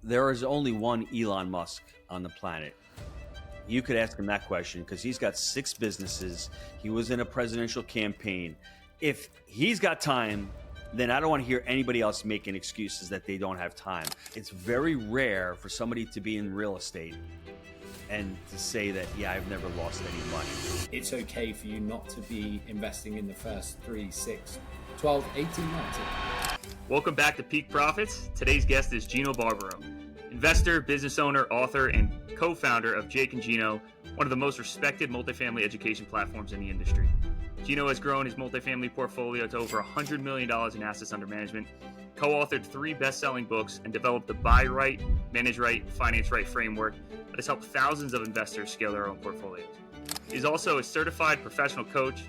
there is only one Elon Musk on the planet. You could ask him that question because he's got 6 businesses. He was in a presidential campaign. If he's got time, then I don't want to hear anybody else making excuses that they don't have time. It's very rare for somebody to be in real estate and to say that, yeah, I've never lost any money. It's okay for you not to be investing in the first 3, 6, 12, 18 months. Welcome back to Peak Profits. Today's guest is Gino Barbaro, investor, business owner, author, and co-founder of Jake and Gino, one of the most respected multifamily education platforms in the industry. Gino has grown his multifamily portfolio to over $100 million in assets under management, co-authored 3 best-selling books, and developed the Buy Right, Manage Right, Finance Right framework that has helped thousands of investors scale their own portfolios. He's also a certified professional coach,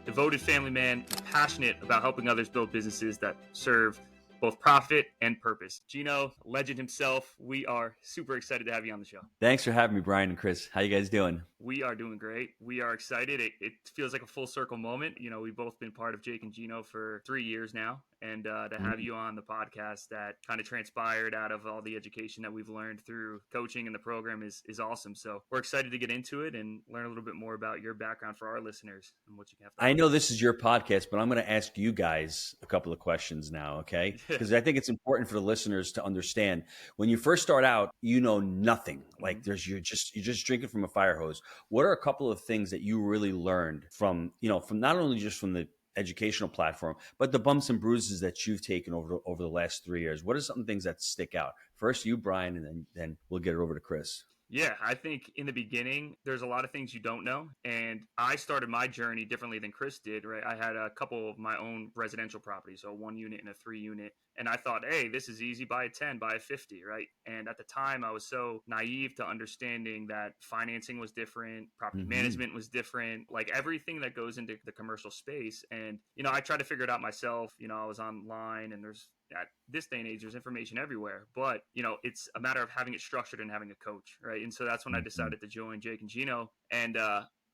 devoted family man, and passionate about helping others build businesses that serve both profit and purpose. Gino, legend himself, we are super excited to have you on the show. Thanks for having me, Brian and Chris. How you guys doing? We are doing great. We are excited. It feels like a full circle moment. You know, we've both been part of Jake and Gino for 3 years now. And to have you on the podcast that kind of transpired out of all the education that we've learned through coaching and the program is awesome. So we're excited to get into it and learn a little bit more about your background for our listeners and what you have to I know this is your podcast, but I'm going to ask you guys a couple of questions now, okay? Because I think it's important for the listeners to understand when you first start out, you know nothing. Like you're just drinking from a fire hose. What are a couple of things that you really learned from not only just from the educational platform, but the bumps and bruises that you've taken over the last 3 years? What are some things that stick out? First you, Brian, and then we'll get it over to Chris. Yeah, I think in the beginning, there's a lot of things you don't know. And I started my journey differently than Chris did, right? I had a couple of my own residential properties, so a 1 unit and a 3 unit. And I thought, hey, this is easy, buy a 10, buy a 50, right? And at the time, I was so naive to understanding that financing was different, property management was different, like everything that goes into the commercial space. And, I tried to figure it out myself. I was online and at this day and age, there's information everywhere, but it's a matter of having it structured and having a coach, right? And so that's when I decided to join Jake and Gino. And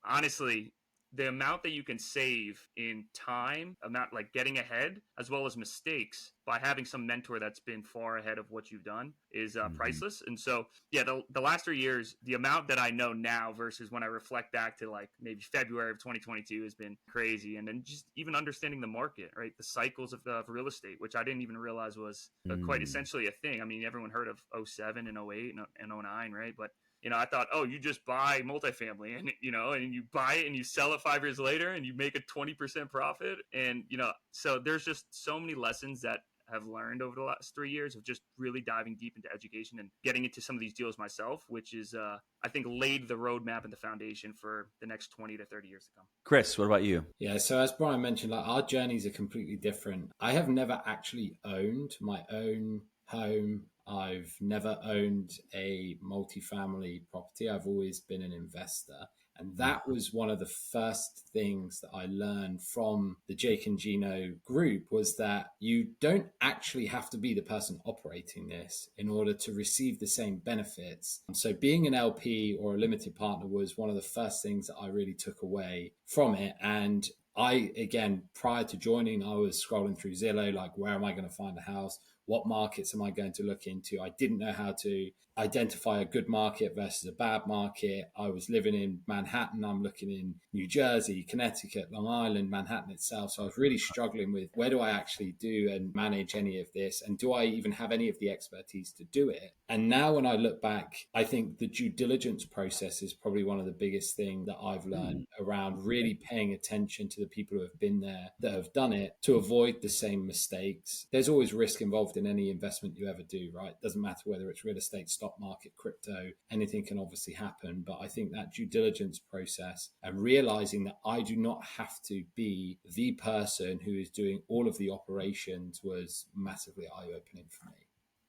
honestly, the amount that you can save in time, amount like getting ahead, as well as mistakes by having some mentor that's been far ahead of what you've done is priceless. And so, yeah, the last 3 years, the amount that I know now versus when I reflect back to like maybe February of 2022 has been crazy. And then just even understanding the market, right? The cycles of real estate, which I didn't even realize was quite essentially a thing. I mean, everyone heard of 07 and 08 and 09, right? But I thought, you just buy multifamily and you buy it and you sell it 5 years later and you make a 20% profit. And, so there's just so many lessons that I've learned over the last 3 years of just really diving deep into education and getting into some of these deals myself, which is, I think, laid the roadmap and the foundation for the next 20 to 30 years to come. Chris, what about you? Yeah, so as Brian mentioned, like our journeys are completely different. I have never actually owned my own home. I've never owned a multifamily property. I've always been an investor. And that was one of the first things that I learned from the Jake and Gino group was that you don't actually have to be the person operating this in order to receive the same benefits. So being an LP or a limited partner was one of the first things that I really took away from it. And again, prior to joining, I was scrolling through Zillow, like, where am I going to find a house? What markets am I going to look into? I didn't know how to identify a good market versus a bad market. I was living in Manhattan. I'm looking in New Jersey, Connecticut, Long Island, Manhattan itself. So I was really struggling with where do I actually do and manage any of this? And do I even have any of the expertise to do it? And now when I look back, I think the due diligence process is probably one of the biggest things that I've learned around really paying attention to the people who have been there, that have done it, to avoid the same mistakes. There's always risk involved in any investment you ever do, right? Doesn't matter whether it's real estate, stock market, crypto, anything can obviously happen. But I think that due diligence process and realizing that I do not have to be the person who is doing all of the operations was massively eye-opening for me.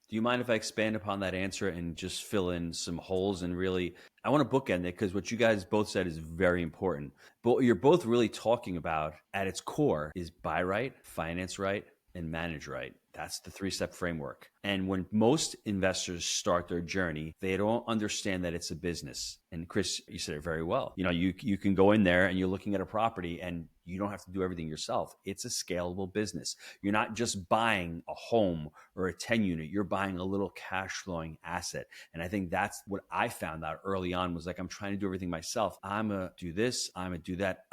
Do you mind if I expand upon that answer and just fill in some holes and really, I want to bookend it because what you guys both said is very important. But what you're both really talking about at its core is buy right, finance right, and manage right. That's the three-step framework. And when most investors start their journey, they don't understand that it's a business. And Chris, you said it very well. You can go in there and you're looking at a property and you don't have to do everything yourself. It's a scalable business. You're not just buying a home or a 10 unit. You're buying a little cash flowing asset. And I think that's what I found out early on was like, I'm trying to do everything myself. I'm going to do this. I'm going to do that.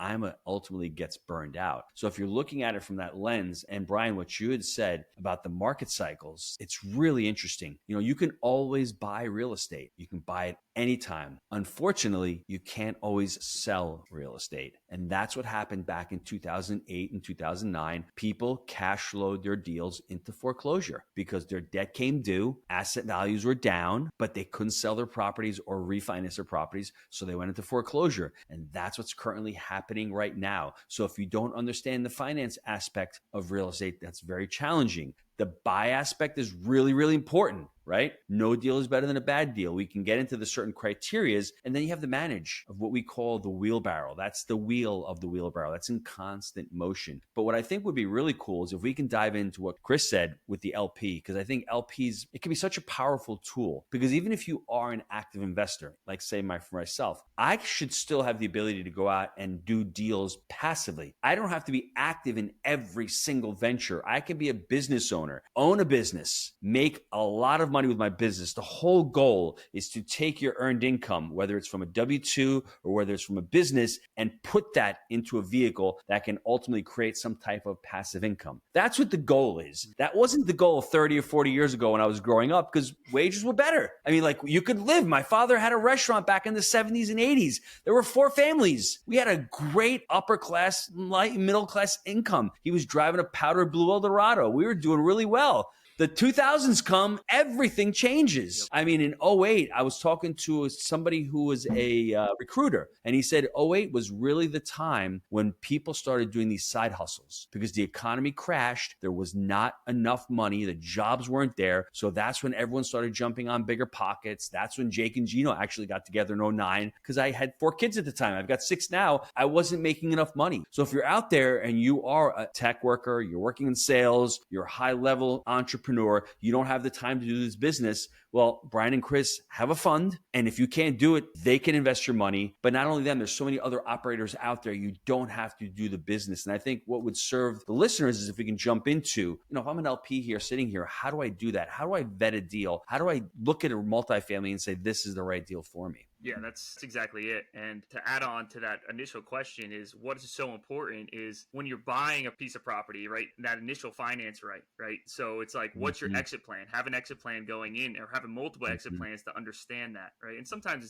Ultimately gets burned out. So if you're looking at it from that lens, and Brian, what you had said about the market cycles, it's really interesting. You can always buy real estate. You can buy it anytime. Unfortunately, you can't always sell real estate. And that's what happened back in 2008 and 2009. People cash flowed their deals into foreclosure because their debt came due, asset values were down, but they couldn't sell their properties or refinance their properties. So they went into foreclosure. And that's what's currently happening right now. So if you don't understand the finance aspect of real estate, that's very challenging. The buy aspect is really, really important, right? No deal is better than a bad deal. We can get into the certain criterias, and then you have the manage of what we call the wheelbarrow. That's the wheel of the wheelbarrow. That's in constant motion. But what I think would be really cool is if we can dive into what Chris said with the LP, because I think LPs, it can be such a powerful tool, because even if you are an active investor, like say for myself, I should still have the ability to go out and do deals passively. I don't have to be active in every single venture. I can be a business owner, own a business, make a lot of money with my business. The whole goal is to take your earned income, whether it's from a W-2 or whether it's from a business, and put that into a vehicle that can ultimately create some type of passive income. That's what the goal is. That wasn't the goal 30 or 40 years ago when I was growing up, because wages were better. I mean, like, you could live. My father had a restaurant back in the 70s and 80s. There were 4 families. We had a great upper class, light middle class income. He was driving a powder blue Eldorado. We were doing really well. The 2000s come, everything changes. Yep. I mean, in 08, I was talking to somebody who was a recruiter, and he said 08 was really the time when people started doing these side hustles because the economy crashed. There was not enough money. The jobs weren't there. So that's when everyone started jumping on bigger pockets. That's when Jake and Gino actually got together in 09, because I had 4 kids at the time. I've got 6 now. I wasn't making enough money. So if you're out there and you are a tech worker, you're working in sales, you're a high-level entrepreneur, you don't have the time to do this business, well, Brian and Chris have a fund. And if you can't do it, they can invest your money. But not only them, there's so many other operators out there. You don't have to do the business. And I think what would serve the listeners is if we can jump into, if I'm an LP here, sitting here, how do I do that? How do I vet a deal? How do I look at a multifamily and say, this is the right deal for me? Yeah, that's exactly it. And to add on to that initial question is what is so important is when you're buying a piece of property, right? That initial finance, right? So it's like, what's your exit plan? Have an exit plan going in, or having multiple exit plans to understand that, right? And sometimes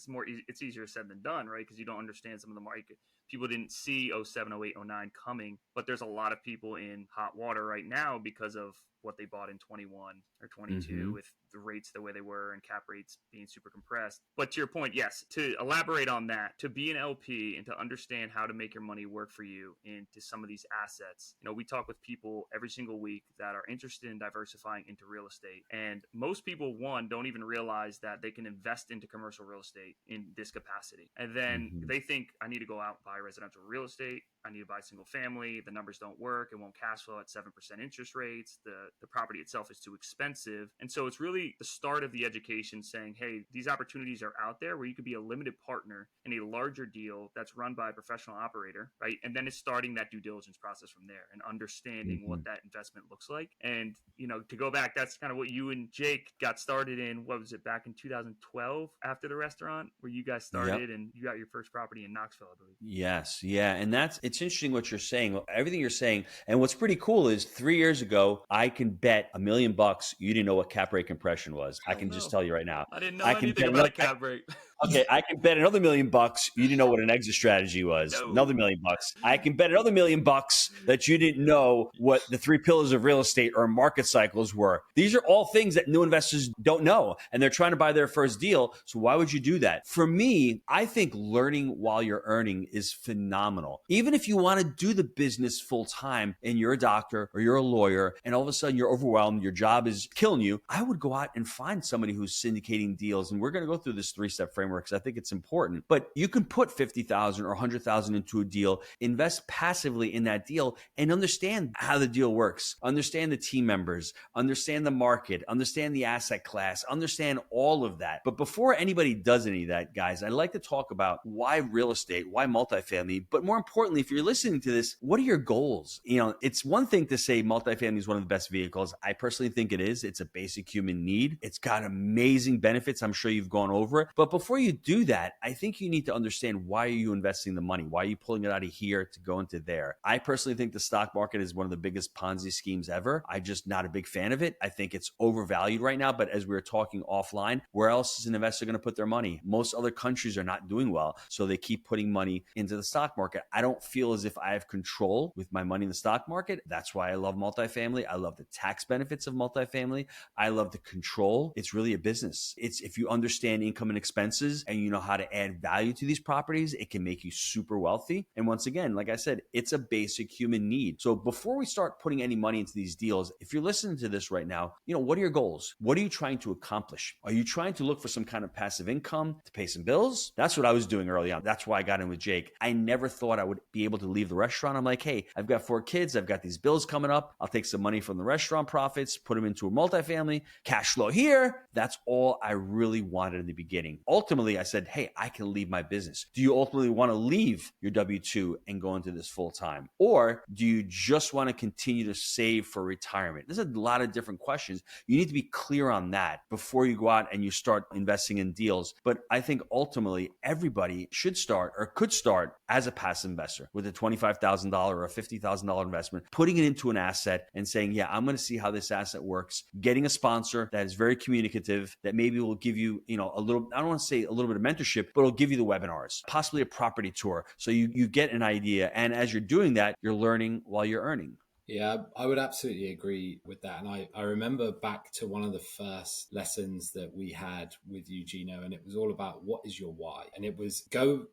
it's easier said than done, right? Because you don't understand some of the market. People didn't see 07, 08, 09 coming, but there's a lot of people in hot water right now because of what they bought in 21 or 22 with the rates the way they were and cap rates being super compressed. But to your point, yes, to elaborate on that, to be an LP and to understand how to make your money work for you into some of these assets. We talk with people every single week that are interested in diversifying into real estate. And most people, one, don't even realize that they can invest into commercial real estate in this capacity. And then they think, I need to go out and buy residential real estate. I need to buy single family. The numbers don't work. It won't cash flow at 7% interest rates. The property itself is too expensive. And so it's really the start of the education saying, hey, these opportunities are out there where you could be a limited partner in a larger deal that's run by a professional operator, right? And then it's starting that due diligence process from there and understanding what that investment looks like. And, to go back, that's kind of what you and Jake got started in. What was it, back in 2012 after the restaurant where you guys started and you got your first property in Knoxville, I believe. Yes. Yeah. And it's interesting what you're saying, everything you're saying. And what's pretty cool is 3 years ago, I can bet $1 million you didn't know what cap rate compression was. I can just tell you right now. I didn't know anything about a cap rate. Okay, I can bet another $1 million you didn't know what an exit strategy was. No. Another $1 million. I can bet another $1 million that you didn't know what the 3 pillars of real estate or market cycles were. These are all things that new investors don't know, and they're trying to buy their first deal. So why would you do that? For me, I think learning while you're earning is phenomenal. Even if you want to do the business full time and you're a doctor or you're a lawyer and all of a sudden you're overwhelmed, your job is killing you, I would go out and find somebody who's syndicating deals. And we're going to go through this 3-step framework framework because I think it's important. But you can put 50,000 or 100,000 into a deal, invest passively in that deal, and understand how the deal works, understand the team members, understand the market, understand the asset class, understand all of that. But before anybody does any of that, guys, I'd like to talk about why real estate, why multifamily, but more importantly, if you're listening to this, what are your goals? It's one thing to say multifamily is one of the best vehicles. I personally think it is. It's a basic human need. It's got amazing benefits. I'm sure you've gone over it. But before you do that, I think you need to understand, why are you investing the money? Why are you pulling it out of here to go into there? I personally think the stock market is one of the biggest Ponzi schemes ever. I'm just not a big fan of it. I think it's overvalued right now. But as we were talking offline, where else is an investor going to put their money? Most other countries are not doing well, so they keep putting money into the stock market. I don't feel as if I have control with my money in the stock market. That's why I love multifamily. I love the tax benefits of multifamily. I love the control. It's really a business. It's, if you understand income and expenses and you know how to add value to these properties, it can make you super wealthy. And once again, like I said, it's a basic human need. So before we start putting any money into these deals, if you're listening to this right now, what are your goals? What are you trying to accomplish? Are you trying to look for some kind of passive income to pay some bills? That's what I was doing early on. That's why I got in with Jake. I never thought I would be able to leave the restaurant. I'm like, hey, I've got 4 kids. I've got these bills coming up. I'll take some money from the restaurant profits, put them into a multifamily, cash flow here. That's all I really wanted in the beginning. Ultimately, I said, hey, I can leave my business. Do you ultimately want to leave your W-2 and go into this full time? Or do you just want to continue to save for retirement? There's a lot of different questions. You need to be clear on that before you go out and you start investing in deals. But I think ultimately everybody should start or could start as a passive investor with a $25,000 or a $50,000 investment, putting it into an asset and saying, yeah, I'm going to see how this asset works, getting a sponsor that is very communicative, that maybe will give you, a little, I don't want to say a little bit of mentorship, but it'll give you the webinars, possibly a property tour. So you get an idea. And as you're doing that, you're learning while you're earning. Yeah, I would absolutely agree with that. And I remember back to one of the first lessons that we had with you, Gino, and it was all about what is your why? And it was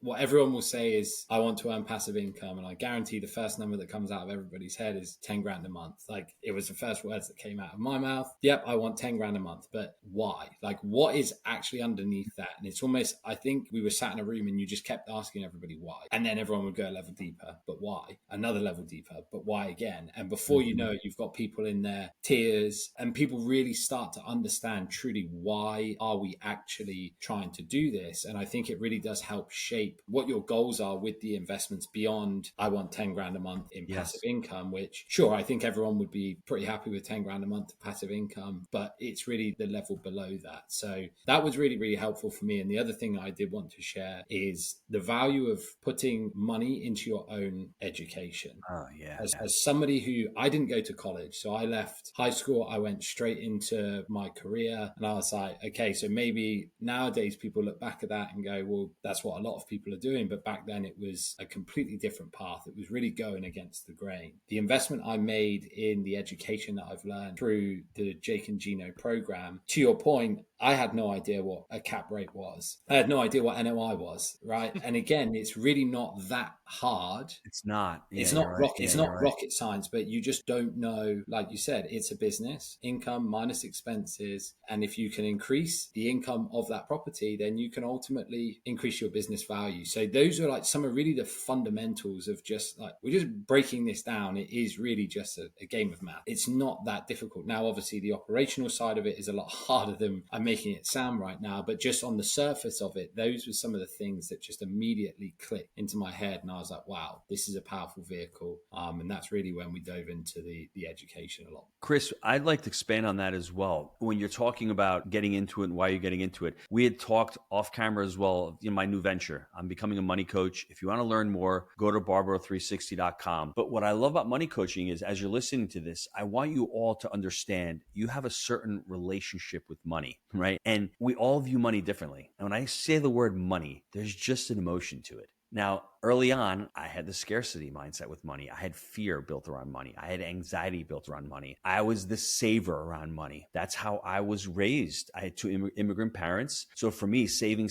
what everyone will say is, I want to earn passive income. And I guarantee the first number that comes out of everybody's head is 10 grand a month. Like, it was the first words that came out of my mouth. Yep, I want 10 grand a month. But why? Like, what is actually underneath that? And it's almost, I think we were sat in a room and you just kept asking everybody why. And then everyone would go a level deeper, but why? Another level deeper, but why again? And before you know, you've got people in their tears, and people really start to understand truly, why are we actually trying to do this? And I think it really does help shape what your goals are with the investments beyond, I want 10 grand a month in passive income, which sure, I think everyone would be pretty happy with 10 grand a month of passive income, but it's really the level below that. So that was really, really helpful for me. And the other thing I did want to share is the value of putting money into your own education. Oh, yeah. As somebody who, I didn't go to college. So I left high school, I went straight into my career, and I was like, okay, so maybe nowadays people look back at that and go, well, that's what a lot of people are doing. But back then it was a completely different path. It was really going against the grain. The investment I made in the education that I've learned through the Jake and Gino program, to your point, I had no idea what a cap rate was. I had no idea what NOI was, right? And again, it's really not that hard. It's not. Yeah, it's not rocket science, but you just don't know. Like you said, it's a business, income minus expenses. And if you can increase the income of that property, then you can ultimately increase your business value. So those are like some of really the fundamentals of just like, we're just breaking this down. It is really just a game of math. It's not that difficult. Now, obviously the operational side of it is a lot harder than I'm making it sound right now, but just on the surface of it, those were some of the things that just immediately clicked into my head. And I was like, wow, this is a powerful vehicle. And that's really when we dove into the education a lot. Chris, I'd like to expand on that as well. When you're talking about getting into it and why you're getting into it, we had talked off camera as well in my new venture. I'm becoming a money coach. If you want to learn more, go to barbaro360.com. But what I love about money coaching is, as you're listening to this, I want you all to understand you have a certain relationship with money, right? And we all view money differently. And when I say the word money, there's just an emotion to it. Now, early on, I had the scarcity mindset with money. I had fear built around money. I had anxiety built around money. I was the saver around money. That's how I was raised. I had two immigrant parents. So for me, saving,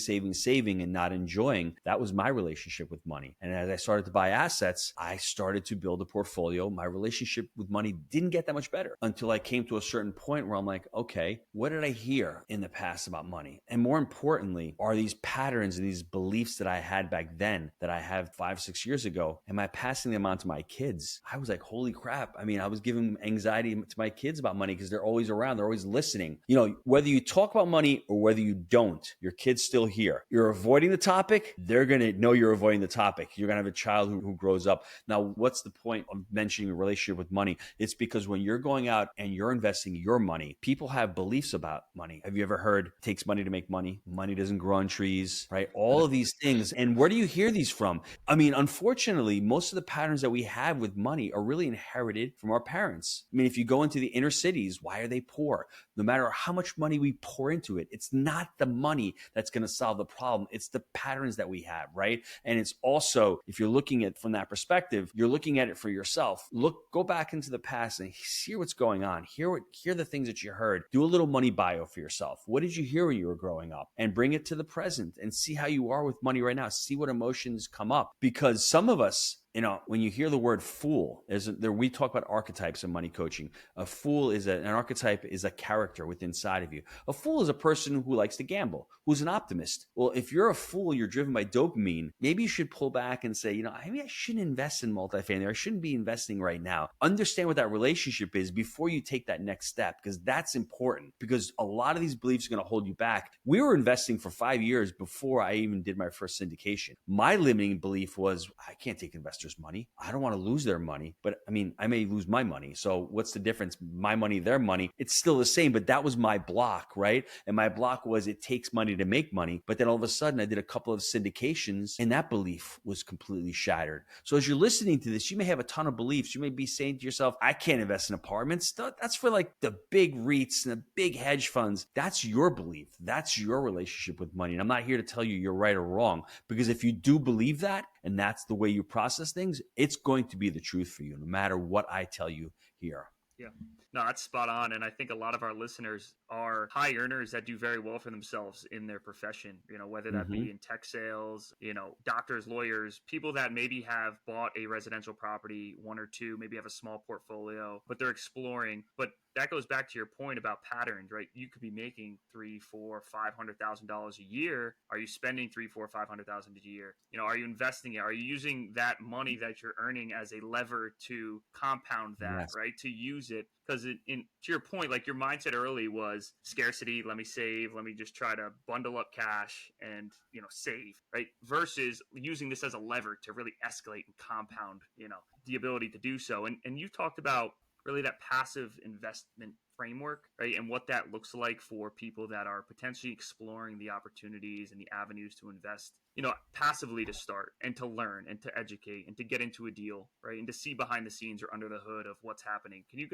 and not enjoying, that was my relationship with money. And as I started to buy assets, I started to build a portfolio. My relationship with money didn't get that much better until I came to a certain point where I'm like, okay, what did I hear in the past about money? And more importantly, are these patterns and these beliefs that I had back then that I have 5-6 years ago, am I passing them on to my kids? I was like, holy crap. I mean, I was giving anxiety to my kids about money because they're always around. They're always listening. You know, whether you talk about money or whether you don't, your kid's still here. You're avoiding the topic. They're going to know you're avoiding the topic. You're going to have a child who grows up. Now, what's the point of mentioning a relationship with money? It's because when you're going out and you're investing your money, people have beliefs about money. Have you ever heard it takes money to make money? Money doesn't grow on trees, right? All of these things. And where do you hear these from? I mean, unfortunately, most of the patterns that we have with money are really inherited from our parents. I mean, if you go into the inner cities, why are they poor? No matter how much money we pour into it, it's not the money that's going to solve the problem. It's the patterns that we have, right? And it's also, if you're looking at it from that perspective, you're looking at it for yourself. Go back into the past and hear what's going on. Hear the things that you heard. Do a little money bio for yourself. What did you hear when you were growing up? And bring it to the present and see how you are with money right now. See what emotions come up. Because some of us, you know, when you hear the word fool, we talk about archetypes in money coaching. A fool is an archetype is a character within inside of you. A fool is a person who likes to gamble, who's an optimist. Well, if you're a fool, you're driven by dopamine, maybe you should pull back and say, you know, maybe I shouldn't invest in multifamily. I shouldn't be investing right now. Understand what that relationship is before you take that next step, because that's important, because a lot of these beliefs are going to hold you back. We were investing for 5 years before I even did my first syndication. My limiting belief was, I can't take investors' money. I don't want to lose their money, but I mean, I may lose my money. So what's the difference? My money, their money, it's still the same, but that was my block, right? And my block was it takes money to make money. But then all of a sudden I did a couple of syndications and that belief was completely shattered. So as you're listening to this, you may have a ton of beliefs. You may be saying to yourself, I can't invest in apartments. That's for like the big REITs and the big hedge funds. That's your belief. That's your relationship with money. And I'm not here to tell you you're right or wrong, because if you do believe that, and that's the way you process things, it's going to be the truth for you, no matter what I tell you here. Yeah. No, that's spot on. And I think a lot of our listeners are high earners that do very well for themselves in their profession, you know, whether that be in tech sales, you know, doctors, lawyers, people that maybe have bought a residential property, one or two, maybe have a small portfolio, but they're exploring. But that goes back to your point about patterns, right? You could be making $300,000, $400,000, $500,000 a year. Are you spending $300,000, $400,000 a year? You know, are you investing it? Are you using that money that you're earning as a lever to compound that, Yes. right? To use it. Because to your point, like your mindset early was scarcity. Let me save. Let me just try to bundle up cash and, you know, save, right? Versus using this as a lever to really escalate and compound, you know, the ability to do so. And you talked about really that passive investment framework, right? And what that looks like for people that are potentially exploring the opportunities and the avenues to invest, you know, passively to start and to learn and to educate and to get into a deal, right? And to see behind the scenes or under the hood of what's happening. Can you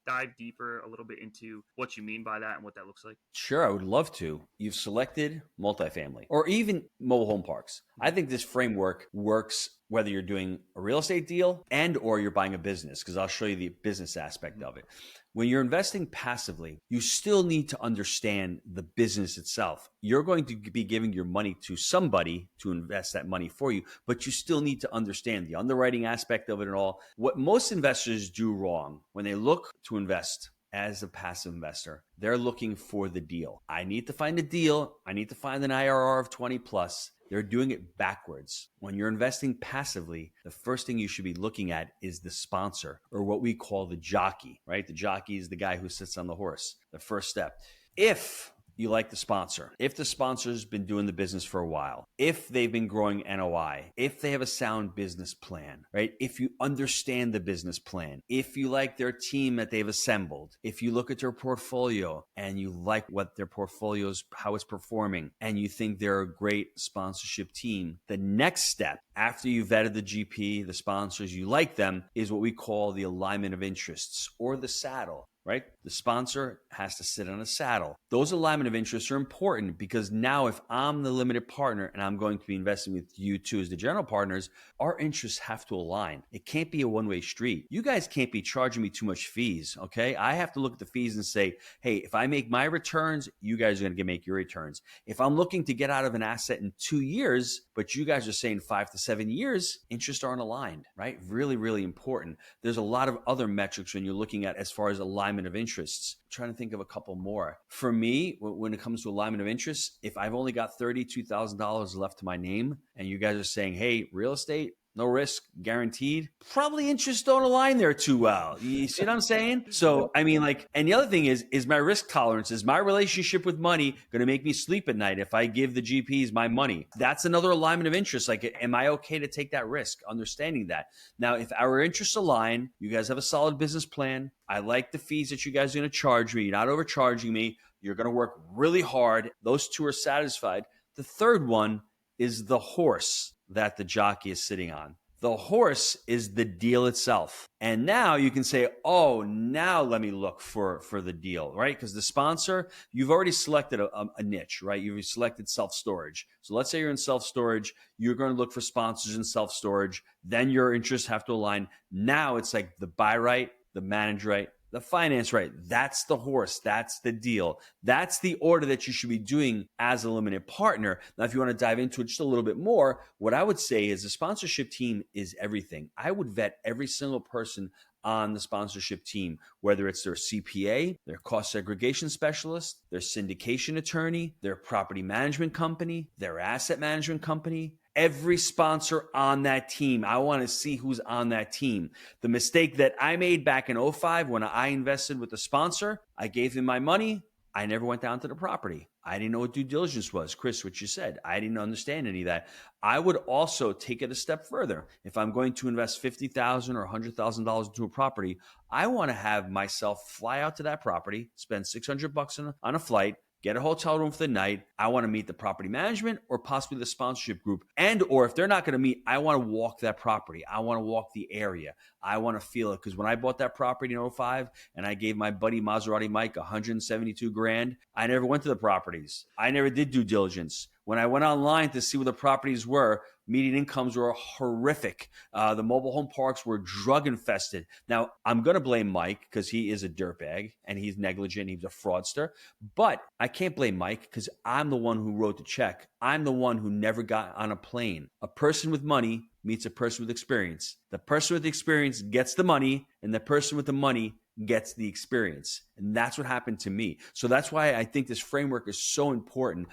dive deeper a little bit into what you mean by that and what that looks like? Sure, I would love to. You've selected multifamily or even mobile home parks. I think this framework works whether you're doing a real estate deal and or you're buying a business, because I'll show you the business aspect of it. When you're investing passively, you still need to understand the business itself. You're going to be giving your money to somebody to invest that money for you, but you still need to understand the underwriting aspect of it and all. What most investors do wrong when they look to invest as a passive investor, they're looking for the deal. I need to find a deal. I need to find an IRR of 20 plus. They're doing it backwards. When you're investing passively, the first thing you should be looking at is the sponsor, or what we call the jockey, right? The jockey is the guy who sits on the horse, the first step. If you like the sponsor, if the sponsor's been doing the business for a while, if they've been growing NOI, if they have a sound business plan, right? If you understand the business plan, if you like their team that they've assembled, if you look at their portfolio and you like what their portfolio's, how it's performing, and you think they're a great sponsorship team, the next step after you've vetted the GP, the sponsors, you like them, is what we call the alignment of interests or the saddle. Right? The sponsor has to sit on a saddle. Those alignment of interests are important because now if I'm the limited partner and I'm going to be investing with you two as the general partners, our interests have to align. It can't be a one-way street. You guys can't be charging me too much fees, okay? I have to look at the fees and say, hey, if I make my returns, you guys are going to make your returns. If I'm looking to get out of an asset in 2 years, but you guys are saying 5 to 7 years, interests aren't aligned, right? Really, really important. There's a lot of other metrics when you're looking at as far as alignment of interests. I'm trying to think of a couple more. For me, when it comes to alignment of interests, if I've only got $32,000 left to my name and you guys are saying, hey, real estate, no risk, guaranteed, probably interests don't align there too well. You see what I'm saying? So, I mean, like, and the other thing is my risk tolerance, is my relationship with money going to make me sleep at night if I give the GPs my money? That's another alignment of interest. Like, am I okay to take that risk? Understanding that. Now, if our interests align, you guys have a solid business plan. I like the fees that you guys are going to charge me. You're not overcharging me. You're going to work really hard. Those two are satisfied. The third one is the horse that the jockey is sitting on. The horse is the deal itself. And now you can say, oh, now let me look for the deal, right? Because the sponsor, you've already selected a niche, right? You've selected self-storage. So let's say you're in self-storage. You're going to look for sponsors in self-storage. Then your interests have to align. Now it's like the buy right, the manage right, the finance right. That's the horse. That's the deal. That's the order that you should be doing as a limited partner. Now, if you want to dive into it just a little bit more, what I would say is the sponsorship team is everything. I would vet every single person on the sponsorship team, whether it's their CPA, their cost segregation specialist, their syndication attorney, their property management company, their asset management company. Every sponsor on that team, I want to see who's on that team. The mistake that I made back in 2005 when I invested with the sponsor, I gave him my money. I never went down to the property. I didn't know what due diligence was. Chris, what you said, I didn't understand any of that. I would also take it a step further. If I'm going to invest $50,000 or $100,000 into a property, I want to have myself fly out to that property, spend $600 on a flight, get a hotel room for the night. I want to meet the property management or possibly the sponsorship group. Or if they're not going to meet, I want to walk that property. I want to walk the area. I want to feel it. Because when I bought that property in 2005 and I gave my buddy Maserati Mike $172,000, I never went to the properties. I never did due diligence. When I went online to see what the properties were, median incomes were horrific. The mobile home parks were drug infested. Now, I'm going to blame Mike because he is a dirtbag and he's negligent. He's a fraudster. But I can't blame Mike because I'm the one who wrote the check. I'm the one who never got on a plane. A person with money meets a person with experience. The person with the experience gets the money, and the person with the money gets the experience. And that's what happened to me. So that's why I think this framework is so important.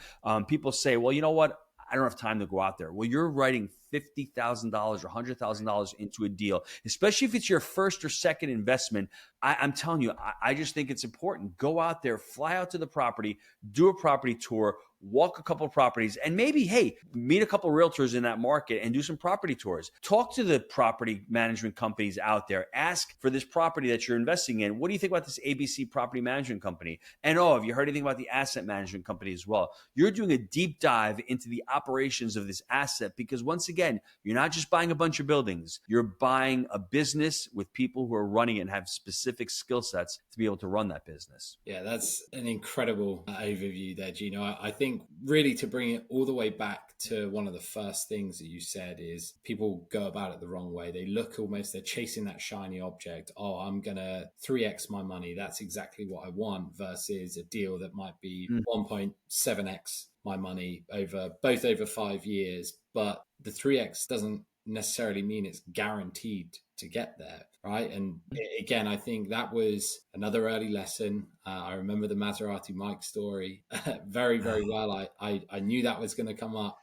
People say, well, you know what? I don't have time to go out there. Well, you're writing $50,000 or $100,000 into a deal, especially if it's your first or second investment. I'm telling you, I just think it's important. Go out there, fly out to the property, do a property tour, walk a couple of properties, and maybe, hey, meet a couple of realtors in that market and do some property tours. Talk to the property management companies out there. Ask for this property that you're investing in. What do you think about this ABC property management company? And have you heard anything about the asset management company as well? You're doing a deep dive into the operations of this asset because once again, you're not just buying a bunch of buildings. You're buying a business with people who are running it and have specific skill sets to be able to run that business. Yeah, that's an incredible overview there, Gino. I think really to bring it all the way back to one of the first things that you said is people go about it the wrong way. They look almost, they're chasing that shiny object. Oh, I'm going to 3x my money. That's exactly what I want versus a deal that might be 1.7x my money over 5 years. But the 3x doesn't necessarily mean it's guaranteed to get there, right? And again, I think that was another early lesson. I remember the Maserati Mike story very, very well. I knew that was going to come up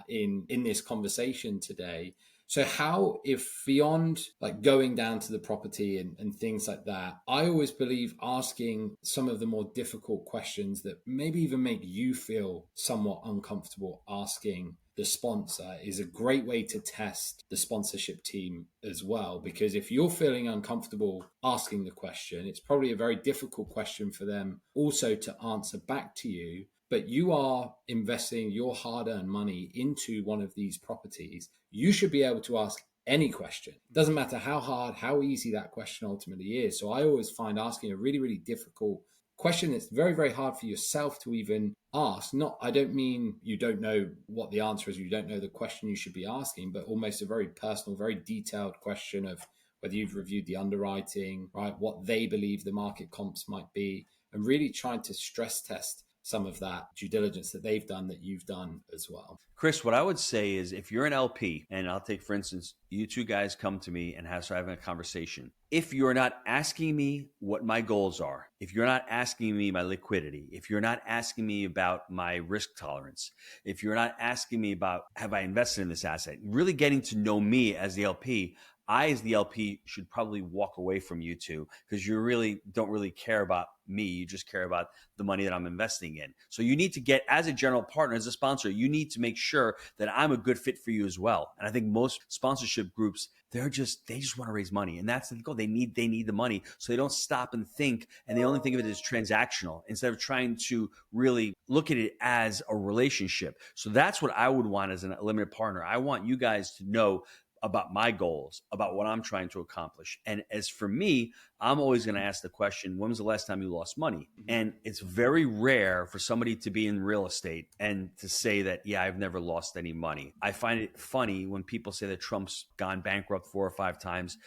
in this conversation today. So how, if beyond like going down to the property and things like that, I always believe asking some of the more difficult questions that maybe even make you feel somewhat uncomfortable asking the sponsor is a great way to test the sponsorship team as well. Because if you're feeling uncomfortable asking the question, it's probably a very difficult question for them also to answer back to you. But you are investing your hard-earned money into one of these properties. You should be able to ask any question. It doesn't matter how hard, how easy that question ultimately is. So I always find asking a really, really difficult question that's very, very hard for yourself to even ask. I don't mean you don't know what the answer is, you don't know the question you should be asking, but almost a very personal, very detailed question of whether you've reviewed the underwriting, right? What they believe the market comps might be, and really trying to stress test some of that due diligence that they've done that you've done as well. Chris, what I would say is if you're an LP, and I'll take, for instance, you two guys come to me and start having a conversation. If you're not asking me what my goals are, if you're not asking me my liquidity, if you're not asking me about my risk tolerance, if you're not asking me about have I invested in this asset, really getting to know me as the LP, I, as the LP, should probably walk away from you two because you really don't really care about me. You just care about the money that I'm investing in. So you need to get, as a general partner, as a sponsor, you need to make sure that I'm a good fit for you as well. And I think most sponsorship groups, they just want to raise money, and that's the goal. They need the money, so they don't stop and think, and they only think of it as transactional instead of trying to really look at it as a relationship. So that's what I would want as a limited partner. I want you guys to know about my goals, about what I'm trying to accomplish. And as for me, I'm always going to ask the question, when was the last time you lost money? And it's very rare for somebody to be in real estate and to say that, yeah, I've never lost any money. I find it funny when people say that Trump's gone bankrupt 4 or 5 times.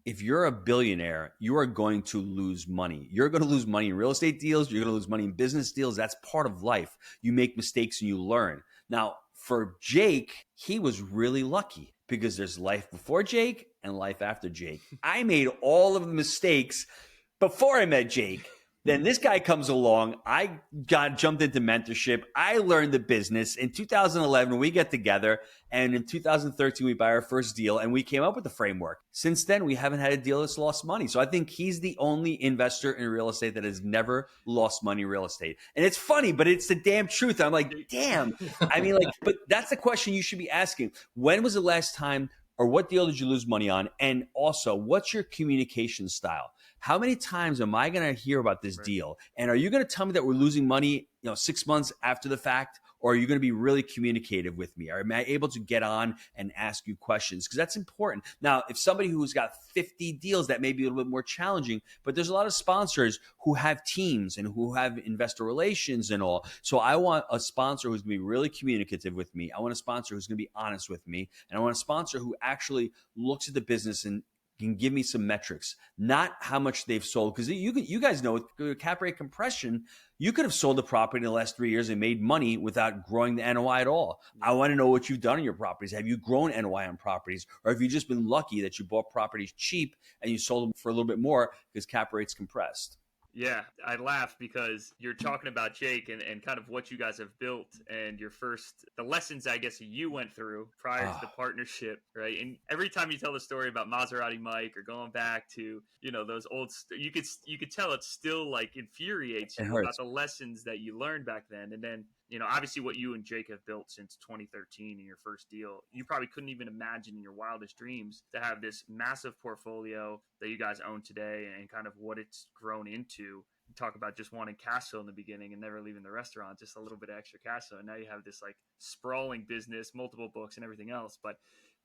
If you're a billionaire, you are going to lose money. You're going to lose money in real estate deals. You're going to lose money in business deals. That's part of life. You make mistakes and you learn. Now, for Jake, he was really lucky because there's life before Jake and life after Jake. I made all of the mistakes before I met Jake. Then this guy comes along. I jumped into mentorship. I learned the business. In 2011, we get together. And in 2013, we buy our first deal and we came up with the framework. Since then, we haven't had a deal that's lost money. So I think he's the only investor in real estate that has never lost money in real estate. And it's funny, but it's the damn truth. I'm like, damn. I mean, but that's the question you should be asking. When was the last time, or what deal did you lose money on? And also, what's your communication style? How many times am I going to hear about this deal? And are you going to tell me that we're losing money, 6 months after the fact? Or are you going to be really communicative with me? Or am I able to get on and ask you questions? Because that's important. Now, if somebody who's got 50 deals, that may be a little bit more challenging, but there's a lot of sponsors who have teams and who have investor relations and all. So I want a sponsor who's going to be really communicative with me. I want a sponsor who's going to be honest with me. And I want a sponsor who actually looks at the business and can give me some metrics, not how much they've sold. Because you guys know with cap rate compression, you could have sold a property in the last 3 years and made money without growing the NOI at all. I want to know what you've done on your properties. Have you grown NOI on properties? Or have you just been lucky that you bought properties cheap and you sold them for a little bit more because cap rates compressed? Yeah, I laugh because you're talking about Jake and kind of what you guys have built and the lessons, I guess, you went through prior to the partnership, right? And every time you tell the story about Maserati Mike or going back to, those old, you could tell it still like infuriates you about the lessons that you learned back then. And then, obviously what you and Jake have built since 2013 in your first deal, you probably couldn't even imagine in your wildest dreams to have this massive portfolio that you guys own today and kind of what it's grown into. You talk about just wanting cash flow in the beginning and never leaving the restaurant, just a little bit of extra cash flow. And now you have this like sprawling business, multiple books and everything else. But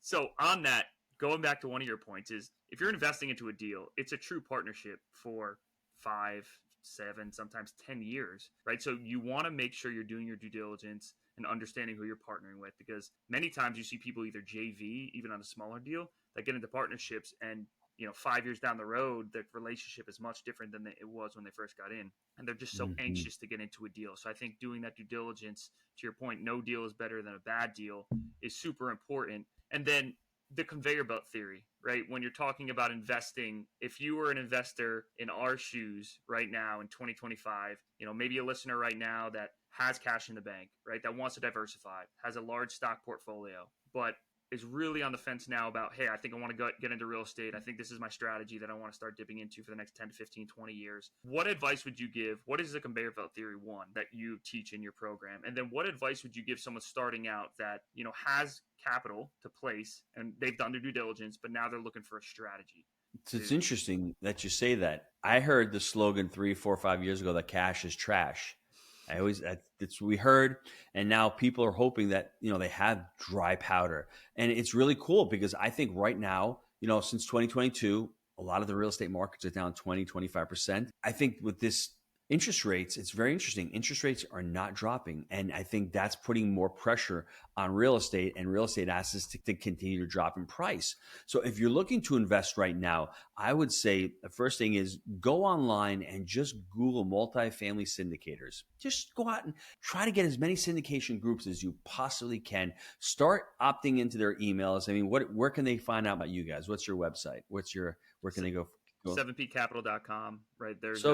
so on that, going back to one of your points is if you're investing into a deal, it's a true partnership for 5, 7, sometimes 10 years, right? So you want to make sure you're doing your due diligence and understanding who you're partnering with, because many times you see people either JV, even on a smaller deal, that get into partnerships and 5 years down the road, the relationship is much different than it was when they first got in. And they're just so anxious to get into a deal. So I think doing that due diligence, to your point, no deal is better than a bad deal, is super important. And then the conveyor belt theory, right? When you're talking about investing, if you were an investor in our shoes right now in 2025, maybe a listener right now that has cash in the bank, right? That wants to diversify, has a large stock portfolio, but is really on the fence now about, hey, I think I want to get into real estate. I think this is my strategy that I want to start dipping into for the next 10 to 15, 20 years. What advice would you give? What is the conveyor belt theory one that you teach in your program? And then what advice would you give someone starting out that, has capital to place and they've done their due diligence, but now they're looking for a strategy? It's interesting that you say that. I heard the slogan 3, 4, 5 years ago that cash is trash. That's what we heard. And now people are hoping that, they have dry powder. And it's really cool because I think right now, since 2022, a lot of the real estate markets are down 20-25%. I think with this interest rates, it's very interesting. Interest rates are not dropping. And I think that's putting more pressure on real estate and real estate assets to continue to drop in price. So if you're looking to invest right now, I would say the first thing is go online and just Google multifamily syndicators. Just go out and try to get as many syndication groups as you possibly can. Start opting into their emails. I mean, where can they find out about you guys? What's your website? Where can they go? 7pcapital.com, right? There's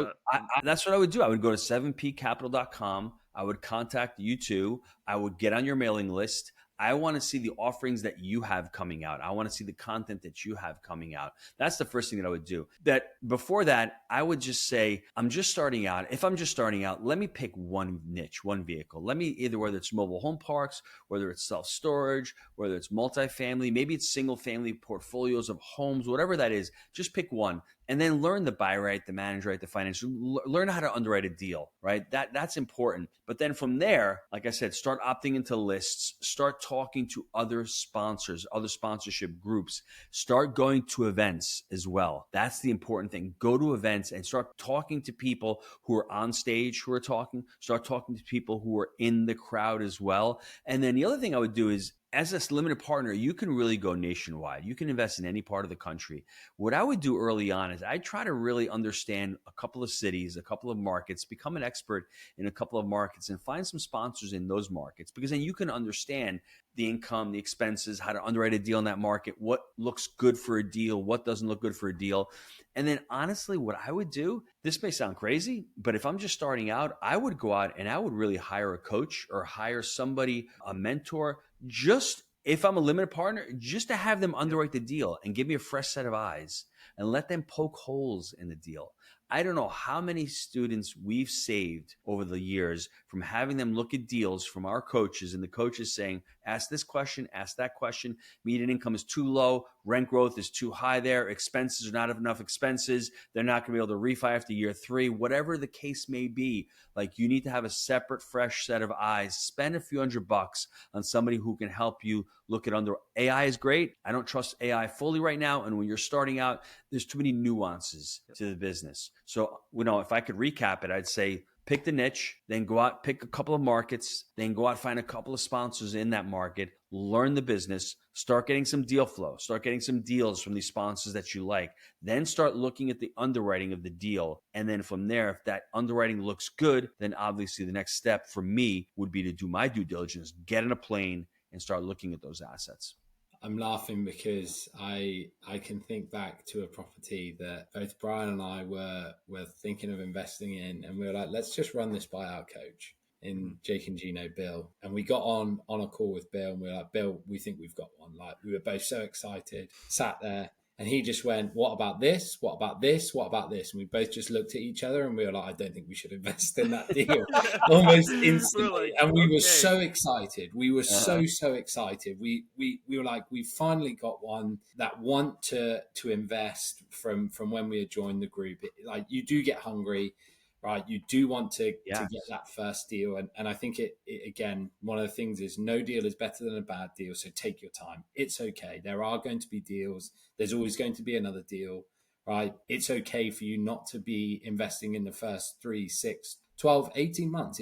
that's what I would do. I would go to 7pcapital.com. I would contact you two. I would get on your mailing list. I want to see the offerings that you have coming out. I want to see the content that you have coming out. That's the first thing that I would do. That before that, I would just say, I'm just starting out. If I'm just starting out, let me pick one niche, one vehicle. Let me whether it's mobile home parks, whether it's self-storage, whether it's multifamily, maybe it's single family portfolios of homes, whatever that is, just pick one. And then learn the buy right, the manage right, the financial, learn how to underwrite a deal, right? That's important. But then from there, like I said, start opting into lists, start talking to other sponsors, other sponsorship groups, start going to events as well. That's the important thing. Go to events and start talking to people who are on stage, who are talking, start talking to people who are in the crowd as well. And then the other thing I would do is, as a limited partner, you can really go nationwide. You can invest in any part of the country. What I would do early on is I try to really understand a couple of cities, a couple of markets, become an expert in a couple of markets and find some sponsors in those markets, because then you can understand the income, the expenses, how to underwrite a deal in that market, what looks good for a deal, what doesn't look good for a deal. And then honestly, what I would do, this may sound crazy, but if I'm just starting out, I would go out and I would really hire a coach or hire somebody, a mentor, just if I'm a limited partner, just to have them underwrite the deal and give me a fresh set of eyes and let them poke holes in the deal. I don't know how many students we've saved over the years from having them look at deals from our coaches and the coaches saying, ask this question, ask that question. Median income is too low. Rent growth is too high there. Expenses are not enough expenses. They're not going to be able to refi after year 3, whatever the case may be. Like, you need to have a separate, fresh set of eyes. Spend a few $100 on somebody who can help you look at under. AI is great. I don't trust AI fully right now. And when you're starting out, there's too many nuances to the business. So, if I could recap it, I'd say pick the niche, then go out, pick a couple of markets, then go out, find a couple of sponsors in that market, learn the business, start getting some deal flow, start getting some deals from these sponsors that you like, then start looking at the underwriting of the deal. And then from there, if that underwriting looks good, then obviously the next step for me would be to do my due diligence, get on a plane and start looking at those assets. I'm laughing because I can think back to a property that both Brian and I were thinking of investing in, and we were like, let's just run this by our coach in Jake and Gino, Bill. And we got on a call with Bill, and we were like, Bill, we think we've got one. Like, we were both so excited, sat there. And he just went, what about this? What about this? What about this? And we both just looked at each other and we were like, I don't think we should invest in that deal. Almost instantly. And we were so excited. We were so excited. We were like, we finally got one that want to invest from when we had joined the group. Like, you do get hungry, right? You do want to get that first deal. And I think it again, one of the things is no deal is better than a bad deal. So take your time. It's okay. There are going to be deals. There's always going to be another deal, right? It's okay for you not to be investing in the first 3, 6, 12, 18 months.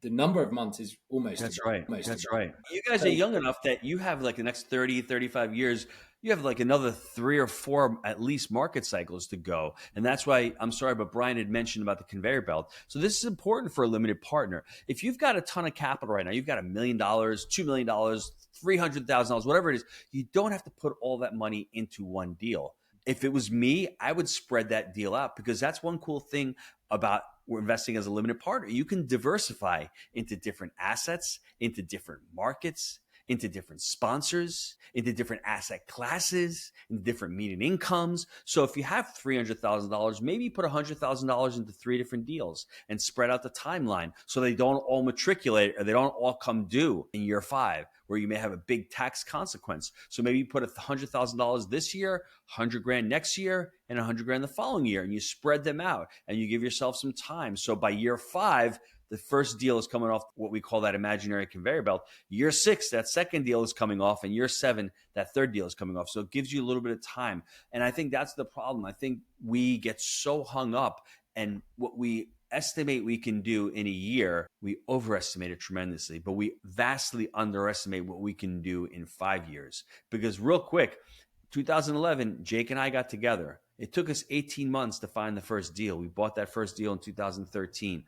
The number of months is almost. That's right. You guys are young enough that you have like the next 30, 35 years. You have like another 3 or 4 at least market cycles to go. And that's why, I'm sorry, but Brian had mentioned about the conveyor belt. So this is important for a limited partner. If you've got a ton of capital right now, you've got $1 million, $2 million, $300,000, whatever it is, you don't have to put all that money into one deal. If it was me, I would spread that deal out, because that's one cool thing about investing as a limited partner. You can diversify into different assets, into different markets, into different sponsors, into different asset classes, into different median incomes. So if you have $300,000, maybe you put $100,000 into 3 different deals and spread out the timeline so they don't all matriculate or they don't all come due in year 5, where you may have a big tax consequence. So maybe you put $100,000 this year, $100,000 next year, and $100,000 the following year, and you spread them out and you give yourself some time. So by year 5, the first deal is coming off what we call that imaginary conveyor belt. Year 6, that second deal is coming off, and year 7, that third deal is coming off. So it gives you a little bit of time. And I think that's the problem. I think we get so hung up, and what we estimate we can do in a year, we overestimate it tremendously, but we vastly underestimate what we can do in 5 years. Because real quick, 2011, Jake and I got together. It took us 18 months to find the first deal. We bought that first deal in 2013.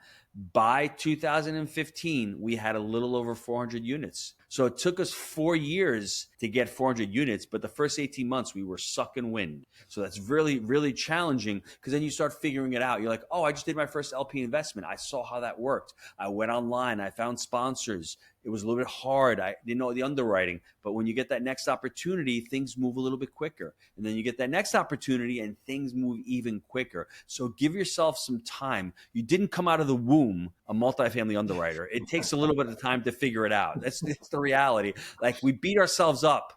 By 2015, we had a little over 400 units. So it took us 4 years to get 400 units, but the first 18 months we were sucking wind. So that's really, really challenging, because then you start figuring it out. You're like, oh, I just did my first LP investment. I saw how that worked. I went online. I found sponsors. It was a little bit hard. I didn't know the underwriting. But when you get that next opportunity, things move a little bit quicker. And then you get that next opportunity and things move even quicker. So give yourself some time. You didn't come out of the womb a multifamily underwriter. It takes a little bit of time to figure it out. It's the reality. Like, we beat ourselves up.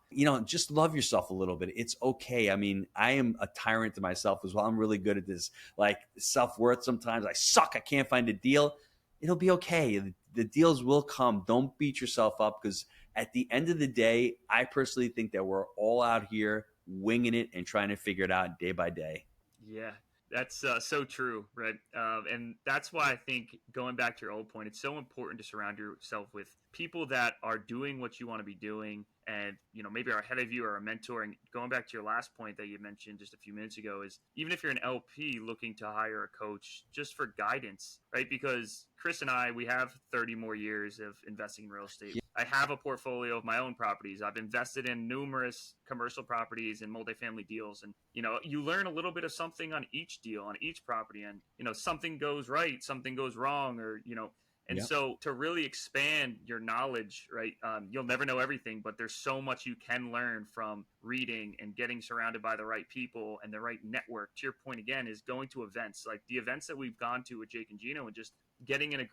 Just love yourself a little bit. It's okay. I mean, I am a tyrant to myself as well. I'm really good at this, like, self-worth. Sometimes I suck. I can't find a deal. It'll be okay. The deals will come. Don't beat yourself up, because at the end of the day, I personally think that we're all out here winging it and trying to figure it out day by day. Yeah, that's so true, right? And that's why I think, going back to your old point, it's so important to surround yourself with people that are doing what you want to be doing, and maybe are ahead of you or a mentor. And going back to your last point that you mentioned just a few minutes ago, is even if you're an LP looking to hire a coach just for guidance, right? Because Chris and I, we have 30 more years of investing in real estate. Yeah. I have a portfolio of my own properties. I've invested in numerous commercial properties and multifamily deals. And, you learn a little bit of something on each deal, on each property. And, something goes right, something goes wrong, or, and so to really expand your knowledge, right, you'll never know everything, but there's so much you can learn from reading and getting surrounded by the right people and the right network. To your point again, is going to events, like the events that we've gone to with Jake and Gino, and just getting in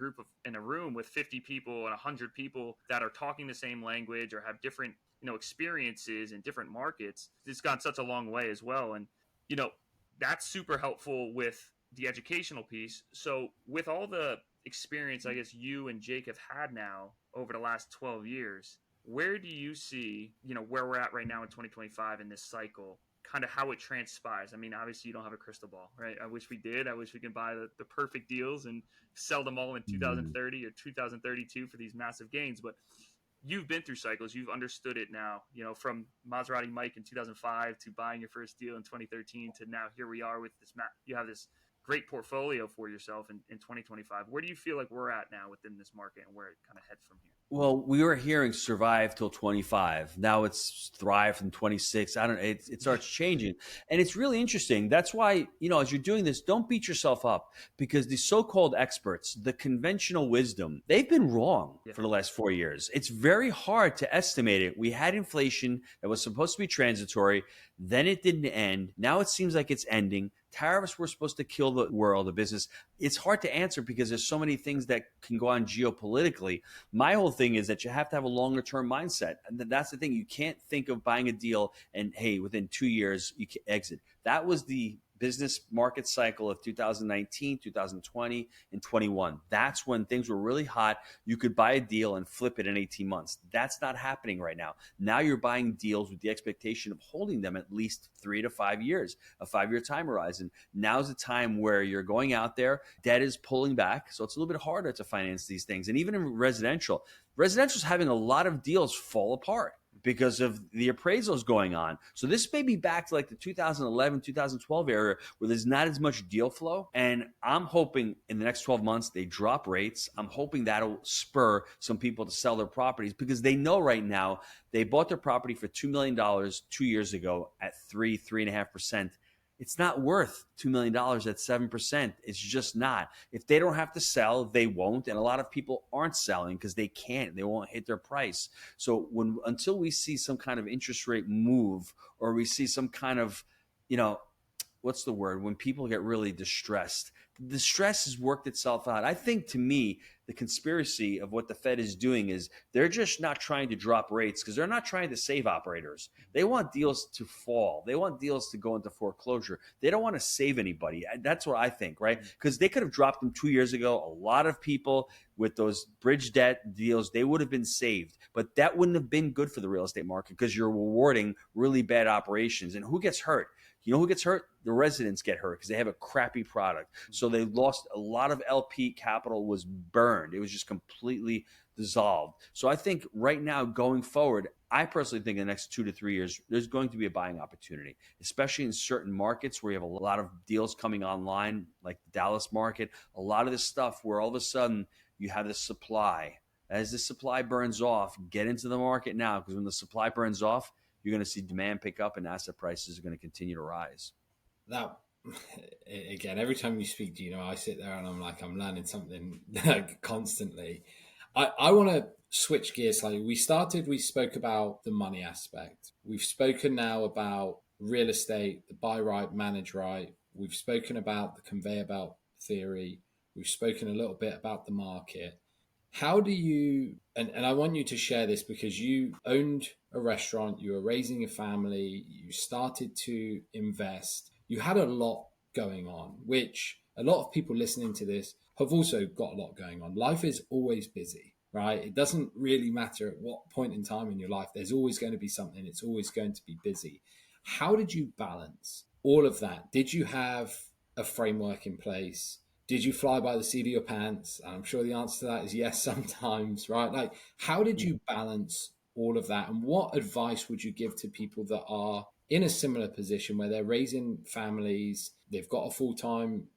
a room with 50 people and 100 people that are talking the same language or have different, experiences in different markets. It's gone such a long way as well. And, that's super helpful with the educational piece. So with all the experience, I guess, you and Jake have had now over the last 12 years, where do you see, where we're at right now in 2025 in this cycle, kind of how it transpires? I mean, obviously you don't have a crystal ball, right? I wish we did. I wish we could buy the perfect deals and sell them all in 2030 or 2032 for these massive gains. But you've been through cycles. You've understood it now, from Maserati Mike in 2005 to buying your first deal in 2013 to now here we are with this you have this great portfolio for yourself in 2025. Where do you feel like we're at now within this market, and where it kind of heads from here? Well, we were hearing survive till 25. Now it's thrive from 26. It starts changing. And it's really interesting. That's why, as you're doing this, don't beat yourself up, because the so-called experts, the conventional wisdom, they've been wrong for the last 4 years. It's very hard to estimate it. We had inflation that was supposed to be transitory. Then it didn't end. Now it seems like it's ending. Tariffs were supposed to kill the world, the business. It's hard to answer because there's so many things that can go on geopolitically. My whole thing is that you have to have a longer term mindset. And that's the thing. You can't think of buying a deal and, hey, within 2 years, you can exit. That was the business market cycle of 2019, 2020, and 21. That's when things were really hot. You could buy a deal and flip it in 18 months. That's not happening right now. Now you're buying deals with the expectation of holding them at least 3 to 5 years, a 5-year time horizon. Now's the time where you're going out there. Debt is pulling back, so it's a little bit harder to finance these things. And even in residential is having a lot of deals fall apart because of the appraisals going on. So this may be back to like the 2011, 2012 era where there's not as much deal flow. And I'm hoping in the next 12 months they drop rates. I'm hoping that'll spur some people to sell their properties, because they know right now they bought their property for $2 million 2 years ago at 3.5%. It's not worth $2 million at 7%. It's just not. If they don't have to sell, they won't. And a lot of people aren't selling because they can't. They won't hit their price. So until we see some kind of interest rate move, or we see some kind of, what's the word? When people get really distressed, the stress has worked itself out. I think, to me, the conspiracy of what the Fed is doing is they're just not trying to drop rates because they're not trying to save operators. They want deals to fall. They want deals to go into foreclosure. They don't want to save anybody. That's what I think, right? Because they could have dropped them 2 years ago. A lot of people with those bridge debt deals, they would have been saved. But that wouldn't have been good for the real estate market because you're rewarding really bad operations. And who gets hurt? You know who gets hurt? The residents get hurt because they have a crappy product. So they lost a lot of LP capital, was burned. It was just completely dissolved. So I think right now going forward, I personally think in the next 2 to 3 years, there's going to be a buying opportunity, especially in certain markets where you have a lot of deals coming online, like the Dallas market, a lot of this stuff where all of a sudden you have this supply. As the supply burns off, get into the market now, because when the supply burns off, you're going to see demand pick up and asset prices are going to continue to rise. That, again, every time you speak, Gino, I sit there and I'm like, I'm learning something constantly. I want to switch gears slightly. We spoke about the money aspect. We've spoken now about real estate, the buy right, manage right. We've spoken about the conveyor belt theory. We've spoken a little bit about the market. How do you, and I want you to share this because you owned a restaurant, you were raising a family, you started to invest, you had a lot going on, which a lot of people listening to this have also got a lot going on. Life is always busy, right? It doesn't really matter at what point in time in your life, there's always going to be something, it's always going to be busy. How did you balance all of that? Did you have a framework in place? Did you fly by the seat of your pants? I'm sure the answer to that is yes sometimes, right? Like, how did you balance all of that? And what advice would you give to people that are in a similar position where they're raising families, they've got a full-time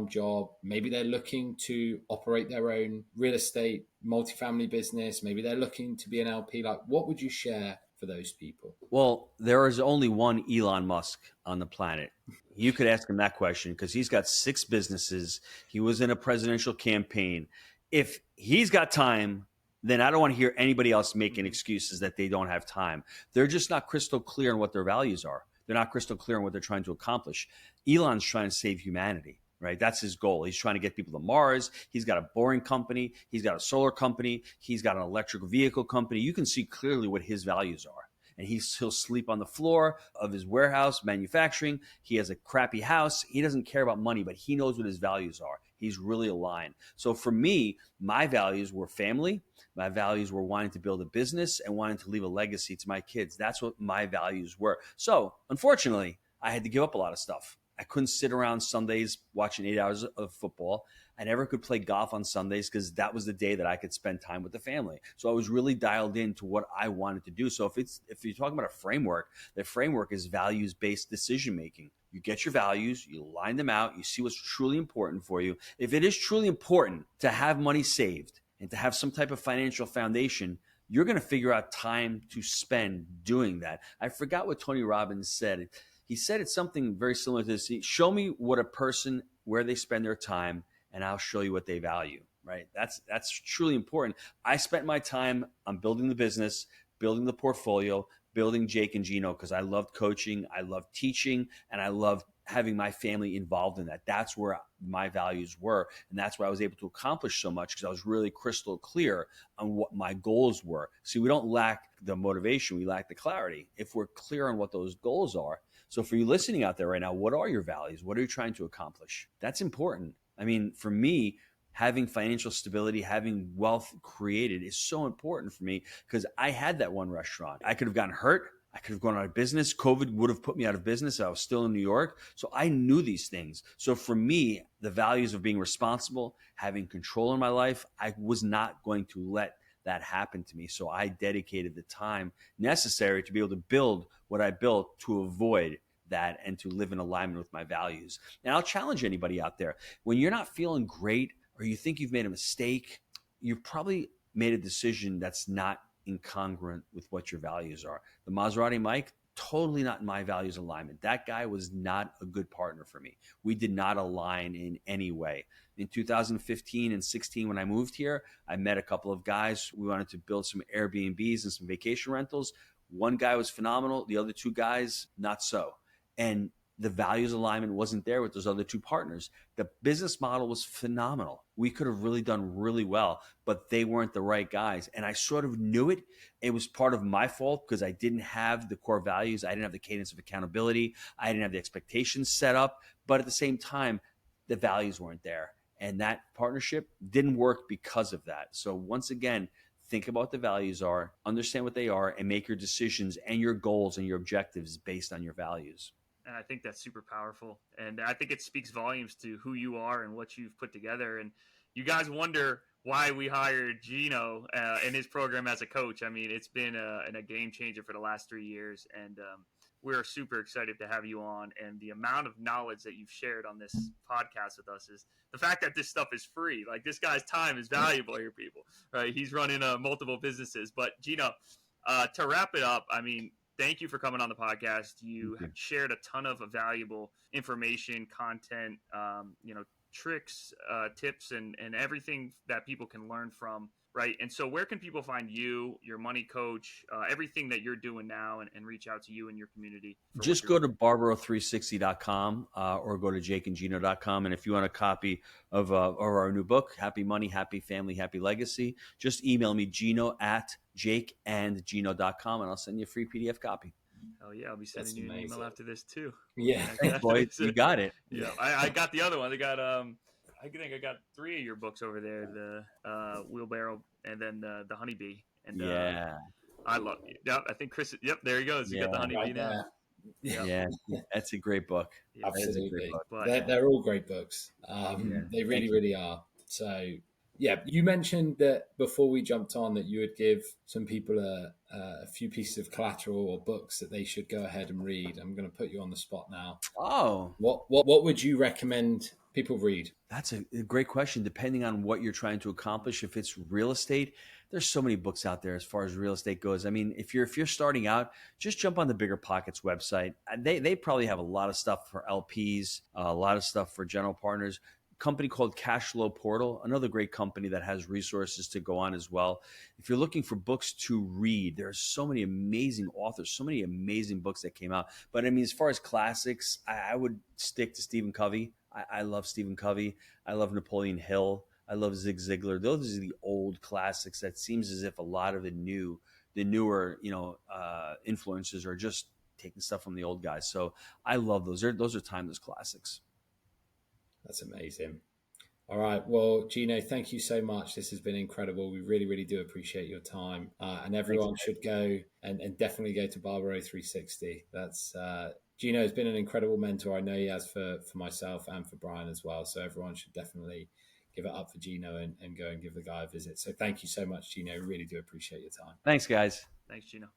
job, maybe they're looking to operate their own real estate, multifamily business, maybe they're looking to be an LP. Like, what would you share for those people? Well, there is only one Elon Musk on the planet. You could ask him that question because he's got 6 businesses. He was in a presidential campaign. If he's got time, then I don't want to hear anybody else making excuses that they don't have time. They're just not crystal clear on what their values are. They're not crystal clear on what they're trying to accomplish. Elon's trying to save humanity, right? That's his goal. He's trying to get people to Mars. He's got a boring company. He's got a solar company. He's got an electric vehicle company. You can see clearly what his values are. And he'll sleep on the floor of his warehouse manufacturing. He has a crappy house. He doesn't care about money, but he knows what his values are. He's really aligned. So for me, my values were family. My values were wanting to build a business and wanting to leave a legacy to my kids. That's what my values were. So unfortunately, I had to give up a lot of stuff. I couldn't sit around Sundays watching 8 hours of football. I never could play golf on Sundays because that was the day that I could spend time with the family. So I was really dialed into what I wanted to do. So if you're talking about a framework, the framework is values-based decision-making. You get your values, you line them out, you see what's truly important for you. If it is truly important to have money saved and to have some type of financial foundation, you're going to figure out time to spend doing that. I forgot what Tony Robbins said. He said it's something very similar to this. Show me what a person, where they spend their time, and I'll show you what they value, right? That's truly important. I spent my time on building the business, building the portfolio, building Jake and Gino because I loved coaching, I loved teaching, and I loved having my family involved in that. That's where my values were. And that's why I was able to accomplish so much because I was really crystal clear on what my goals were. See, we don't lack the motivation, we lack the clarity. If we're clear on what those goals are. So for you listening out there right now, what are your values? What are you trying to accomplish? That's important. I mean, for me, having financial stability, having wealth created is so important for me because I had that one restaurant. I could have gotten hurt. I could have gone out of business. COVID would have put me out of business. I was still in New York. So I knew these things. So for me, the values of being responsible, having control in my life, I was not going to let that happen to me. So I dedicated the time necessary to be able to build what I built to avoid that and to live in alignment with my values. And I'll challenge anybody out there. When you're not feeling great or you think you've made a mistake, you've probably made a decision that's not incongruent with what your values are. The Maserati Mike, totally not in my values alignment. That guy was not a good partner for me. We did not align in any way. In 2015 and 16, when I moved here, I met a couple of guys. We wanted to build some Airbnbs and some vacation rentals. One guy was phenomenal. The other 2 guys, not so. And the values alignment wasn't there with those other two partners. The business model was phenomenal. We could have really done really well, but they weren't the right guys. And I sort of knew it. It was part of my fault because I didn't have the core values. I didn't have the cadence of accountability. I didn't have the expectations set up. But at the same time, the values weren't there. And that partnership didn't work because of that. So once again, think about what the values are, understand what they are, and make your decisions and your goals and your objectives based on your values. And I think that's super powerful. And I think it speaks volumes to who you are and what you've put together. And you guys wonder why we hired Gino in his program as a coach. I mean, it's been a game changer for the last 3 years. And we're super excited to have you on. And the amount of knowledge that you've shared on this podcast with us is the fact that this stuff is free. Like, this guy's time is valuable here, people, right? He's running multiple businesses. But Gino, to wrap it up, I mean, thank you for coming on the podcast. You shared a ton of valuable information, content, tricks, tips, and everything that people can learn from, right? And so where can people find you, your money coach, everything that you're doing now, and reach out to you and your community? Just go to barbaro360.com or go to jakeandgino.com. And if you want a copy of our new book, Happy Money, Happy Family, Happy Legacy, just email me, gino@jakeandgino.com, and I'll send you a free PDF copy. Oh yeah, I'll be sending you an email after this too. Yeah, thanks, boy. You got it. Yeah, I got the other one. I got I think I got 3 of your books over there: the Wheelbarrow, and then the Honeybee. And I love it. Yep, I think Chris. Yep, there he goes. You got the Honeybee right now. Yeah, that's a great book. Yeah, absolutely, they're all great books. They really are. So. Yeah, you mentioned that before we jumped on that you would give some people a few pieces of collateral or books that they should go ahead and read. I'm going to put you on the spot now. Oh, what would you recommend people read? That's a great question. Depending on what you're trying to accomplish, if it's real estate, there's so many books out there as far as real estate goes. I mean, if you're starting out, just jump on the Bigger Pockets website. They probably have a lot of stuff for LPs, a lot of stuff for general partners. Company called Cashflow Portal, another great company that has resources to go on as well. If you're looking for books to read, there are so many amazing authors, so many amazing books that came out. But I mean, as far as classics, I would stick to Stephen Covey. I love Stephen Covey. I love Napoleon Hill. I love Zig Ziglar. Those are the old classics that seems as if a lot of the newer, influencers are just taking stuff from the old guys. So I love those. Those are timeless classics. That's amazing. All right. Well, Gino, thank you so much. This has been incredible. We really, really do appreciate your time. And everyone should go and definitely go to Barbaro 360. That's Gino has been an incredible mentor. I know he has for myself and for Brian as well. So everyone should definitely give it up for Gino and go and give the guy a visit. So thank you so much, Gino. Really do appreciate your time. Thanks, guys. Thanks, Gino.